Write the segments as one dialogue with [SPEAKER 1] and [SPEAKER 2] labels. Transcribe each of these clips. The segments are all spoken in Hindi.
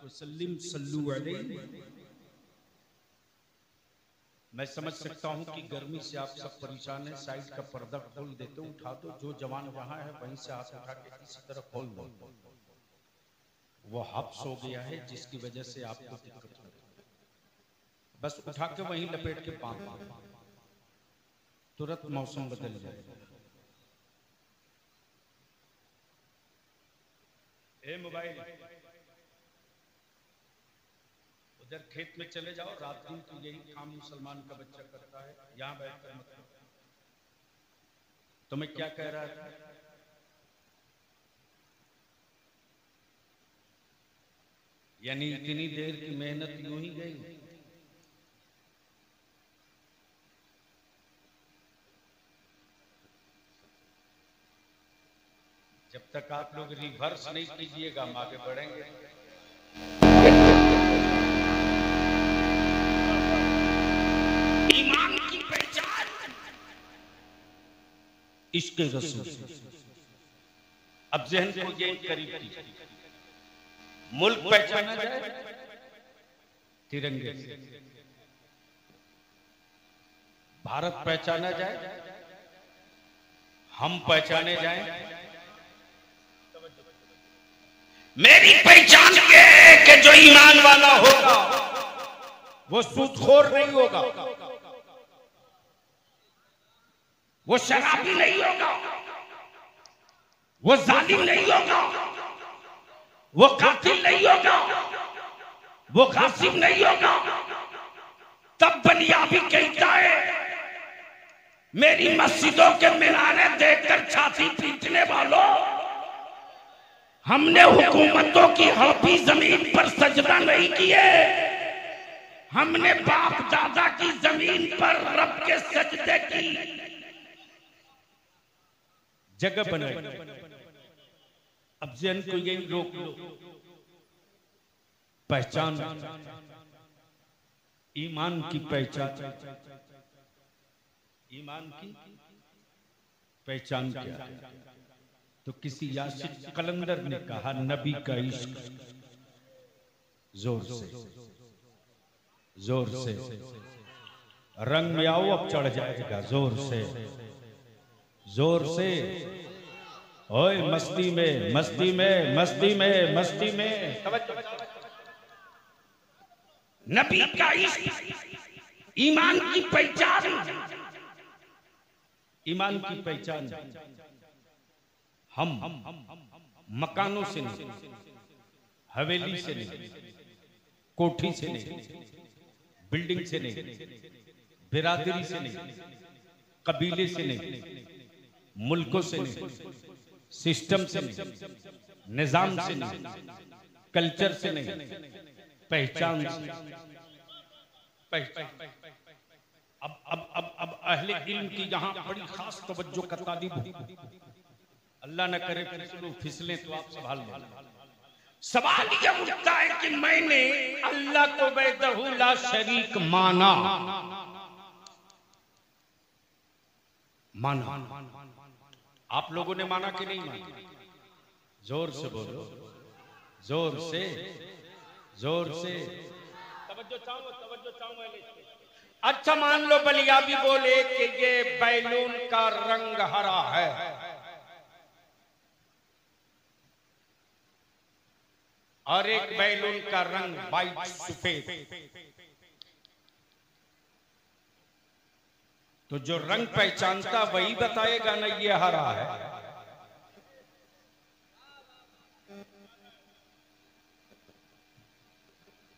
[SPEAKER 1] वसल्लम सल्लु अलैहि। मैं समझ सकता हूं कि गर्मी से आप सब परेशान हैं। साइड का पर्दा खोल देते, उठा दो। जो जवान वहां है वहीं से हाथ उठा के किसी तरह खोल दो। वो हब्स हो गया है जिसकी वजह से आपको दिक्कत हो रही है। बस उठा के वहीं लपेट के बांध, तुरंत मौसम बदल जाएगा। ए मोबाइल उधर खेत में चले जाओ। रात दिन तो यही काम मुसलमान का बच्चा करता है। यहां बैठकर मतलब तो मैं क्या कह रहा था, यानी इतनी देर की मेहनत यूं ही गई। जब तक आप लोग रिवर्स नहीं कीजिएगा हम आगे बढ़ेंगे। ईमान की पहचान इश्क़ रसूल। अब ज़हन को ये करीब कीजिए। मुल्क पहचाना जाए तिरंगे से, भारत पहचाना जाए, हम पहचाने जाएं। मेरी पहचान ये है कि जो ईमान वाला होगा वो सूदखोर नहीं होगा, वो शराबी नहीं होगा, वो जालिम नहीं होगा, वो कातिल नहीं होगा, वो गासिब नहीं होगा। तब बलियाबी कहता है मेरी मस्जिदों के मीनारे देखकर छाती पीटने वालों, हमने हुकूमतों की हड़पी जमीन पर सजदा नहीं किए, हमने बाप दादा की जमीन पर रब के सजदे की जगह बनाई। अब जन को यही रोक लो। पहचान, ईमान की पहचान, ईमान की पहचान क्या है? तो किसी यासिक कलंदर ने कहा नबी का इश्क। जोर से, जोर से रंग में आओ, अब चढ़ जाएगा। जोर से, जोर से। ओए मस्ती में, मस्ती में, मस्ती में, मस्ती में। नबी का इश्क, ईमान की पहचान। ईमान की पहचान हम मकानों से नहीं, हवेली से नहीं, कोठी से नहीं, बिल्डिंग से नहीं, बिरादरी से नहीं, कबीले से नहीं, मुल्कों से नहीं, सिस्टम से नहीं, निजाम से नहीं, कल्चर से नहीं, पहचान से। पहचान। अब अहले इल्म की यहाँ बड़ी खास तवज्जो का तालीब हो। अल्लाह न करे फिसले तो आप संभाल लें। सवाल यह उठता है कि मैंने अल्लाह को वहदहू ला शरीक माना, आप लोगों ने माना कि नहीं माना? जोर से बोलो, जोर से, जोर से। तवज्जो चाहो, तवज्जो चाहो। अच्छा मान लो बलियाबी बोले कि ये बैलून का रंग हरा है, और एक बैलून का रंग वाइट सफेद, तो जो रंग पहचानता वही बताएगा ना ये हरा है।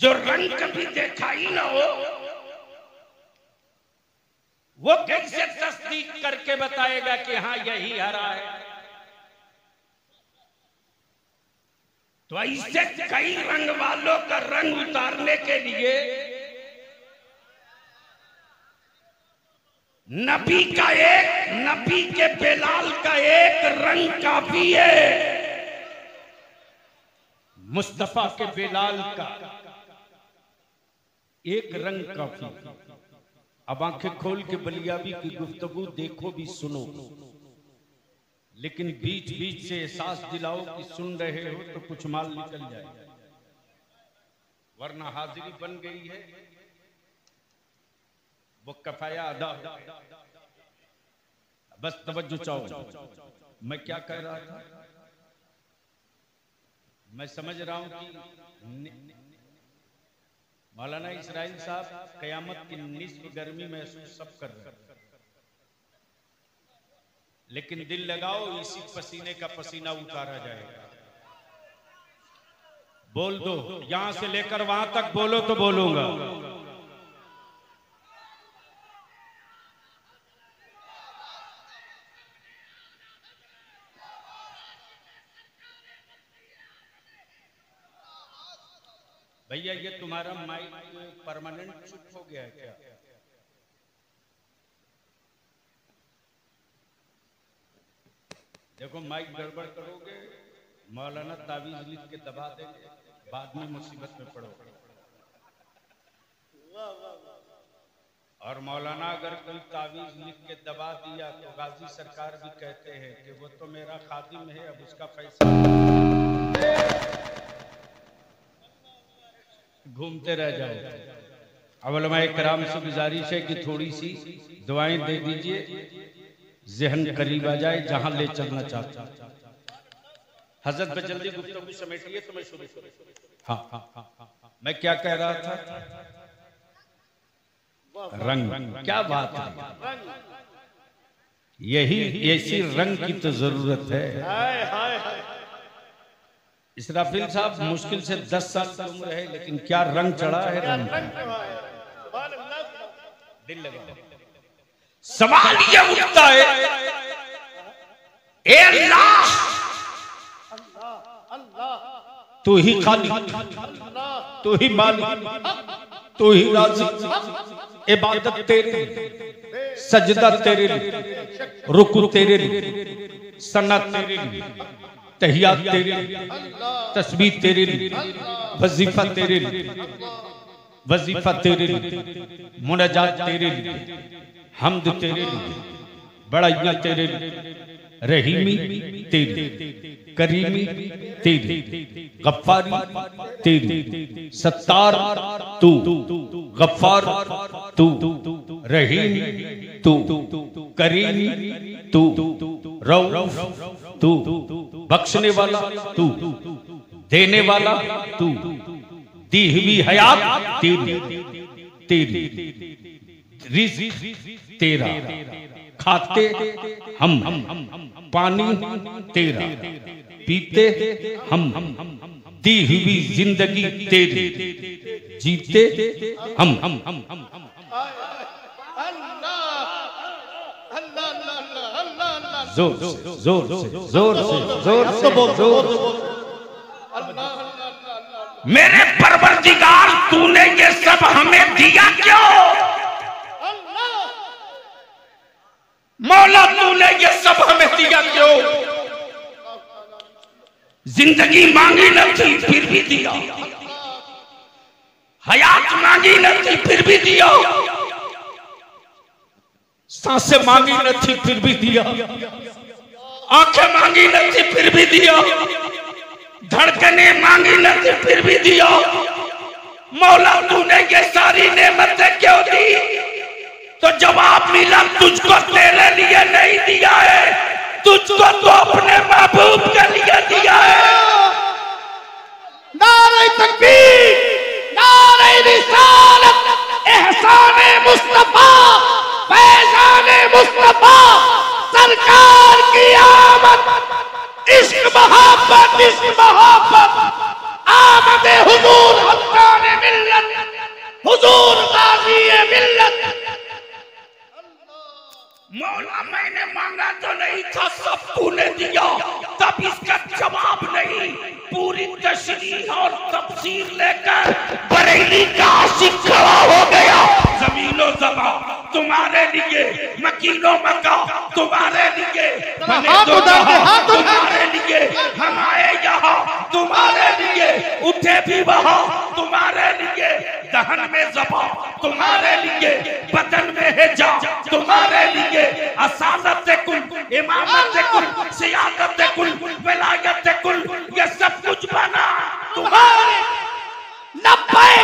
[SPEAKER 1] जो रंग कभी देखा ही ना हो वो कैसे तस्दीक करके बताएगा कि हाँ यही हरा है? तो ऐसे कई रंग वालों का रंग उतारने के लिए नबी का एक, नबी के बेलाल का एक रंग काफी है। मुस्तफा के बेलाल का एक रंग काफी। अब आंखें खोल के बलियाबी की गुफ्तगू देखो भी, सुनो, लेकिन बीच बीच से एहसास दिलाओ कि सुन रहे हो तो कुछ माल निकल जाए। वरना हाजिरी बन गई है वो कफाया अदा। बस तवज्जो चाहो, मैं क्या कह रहा था। मैं समझ रहा हूं कि मौलाना इस्राइल साहब कयामत की निस्फ गर्मी महसूस सब कर रहे हैं, लेकिन दिल लगाओ इसी पसीने का पसीना उतारा जाएगा। बोल दो, यहां से लेकर वहां तक बोलो तो बोलूंगा। भैया ये तुम्हारा माइक परमानेंट चुप हो गया है क्या? देखो माइक गड़बड़ करोगे मौलाना तावीज लिख के दबा देंगे, बाद में मुसीबत में पड़ोगे। और मौलाना अगर कोई तावीज लिख के दबा दिया तो गाजी सरकार भी कहते हैं कि वो तो मेरा खादिम है, अब उसका फैसला घूमते रह जाओ। अब उलमाए किराम से गुजारिश है कि थोड़ी सी दुआएं दे दीजिए, ज़हन करीब आ जाए जहां ले चलना चाहता। हजरत पे जल्दी गुफ्तगू समेटिए तो मैं शुरू करूं। हाँ, मैं क्या कह रहा था? रंग, क्या बात है, यही ऐसी रंग की तो जरूरत है। इसराफिल साहब मुश्किल से 10 साल की उम्र है, लेकिन क्या रंग चढ़ा है। रंग दिल लगा। सवाल ये उठता है, ए अल्लाह तू ही खालिक, तू ही मालिक, तू ही राज़िक, इबादत तेरी, सजदा तेरे लिए, रुकू तेरे लिए, सना तेरे लिए, तहियात तेरे लिए, तस्बीह तेरे लिए, वजीफा तेरे लिए, वजीफा तेरे लिए, मुनाजात तेरे लिए, हम्द तेरे लिए, बड़ाइयां तेरे लिए, रहीमी तेरी, करीमी तेरी, गफ्फारी तेरी, सत्तार तू, गफ्फार तू, रहीम तू, करीम तू, रऊफ तू, बख्शने वाला तू, देने वाला तू, दी हुई हयात तेरी, तेरी रिज़्क़ तेरा, खाते हम, पानी तेरा, पीते हम, दी हुई जिंदगी तेरी, जीते हम। जोर जोर जोर जोर जोर से बोल, जोर। मेरे परवरदिगार तूने ये सब हमें दिया क्यों? मौला तूने ये सब हमें दिया क्यों? जिंदगी मांगी न थी फिर भी दिया, हयात मांगी न थी फिर भी दिया, सांसें मांगी न थी फिर भी दिया, आंखें मांगी न थी फिर भी दिया, धड़कने मांगी न थी फिर भी दिया। मौला तूने ये सारी नेमतें क्यों दी? तो जवाब मिला तुझको तेरे लिए नहीं दिया है, तुझको तो अपने महबूब के लिए दिया है।
[SPEAKER 2] नारे तकबीर, नारे रिसालत, एहसाने मुस्तफा, फैजाने मुस्तफा, सरकार की आमद, इश्क मोहब्बत, इश्क मोहब्बत, आमदे हुजूर हक्काने मिल्लत, हुजूर गाज़ी मिल्लत।
[SPEAKER 1] मौला मैंने मांगा तो नहीं था, सब तूने दिया, तब इसका जवाब नहीं। पूरी तशरीह और तफसीर लेकर बरेली का आशिक खड़ा हो गया। ज़मीनो ज़मा तुम्हारे लिए, मकीनो मक्का तुम्हारे लिए, बने दो जहां तुम्हारे लिए, हम आए यहाँ तुम्हारे लिए, उठे भी वहाँ तुम्हारे लिए, दहन में ज़बा तुम्हारे लिए, बदन में है जा तुम्हारे लिए, असादत कुल, इमामत कुल, सियादत कुल, विलायत कुल, ये सब कुछ बना तुम्हारे।
[SPEAKER 2] लब्बैक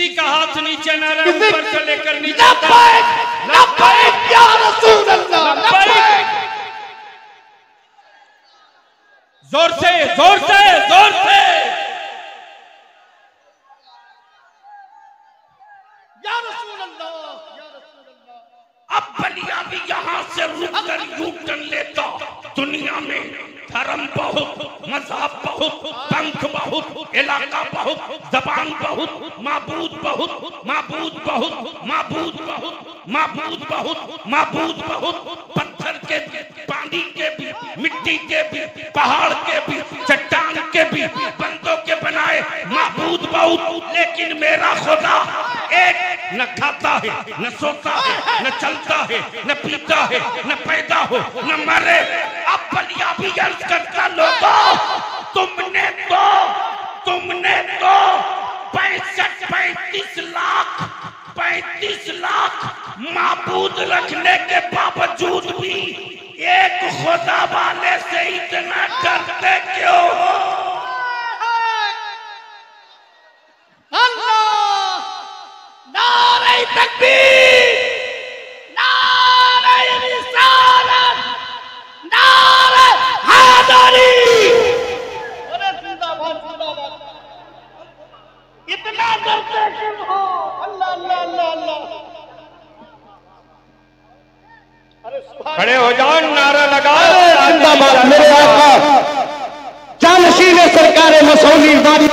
[SPEAKER 1] किसी का हाथ नीचे ना रहे, ऊपर से लेकर नीचे
[SPEAKER 2] लब्बैक लब्बैक या रसूल अल्लाह, लब्बैक।
[SPEAKER 1] जोर से जोर से जोर से
[SPEAKER 2] या रसूल अल्लाह, या रसूल अल्लाह।
[SPEAKER 3] अब बलिया भी यहाँ से रुक कर यूटर्न लेता। दुनिया में धर्म बहुत, मजहब बहुत, पंथ बहुत, इलाका बहुत, जबान बहुत, माबूद बहुत, माबूद बहुत, माबूद बहुत, माबूद बहुत, माबूद बहुत, पत्थर के भी, पानी के भी, मिट्टी के भी, पहाड़ के भी, चट्टान के भी, बंदों के बनाए माबूद बहुत। लेकिन मेरा खुदा एक, न खाता है, न सोता है, न चलता है, न पीता है, न पैदा हो, न मरे। अब बलिया भी अर्ज करता, लोगों तुमने तो 35 लाख माबूद रखने के बावजूद भी एक खुदा वाले से इतना डरते क्यों हो?
[SPEAKER 2] अल्लाह, नारे तकबीर, नारे रिसालत, नारे हैदरी। अरे जिंदाबाद जिंदाबाद। इतना डरते क्यों हो? अल्लाह अल्लाह अल्लाह अल्लाह। अरे
[SPEAKER 1] खड़े हो जाओ, नारा लगाओ।
[SPEAKER 4] जिंदाबाद मेरे आका जानशीन सरकार मसौली वाली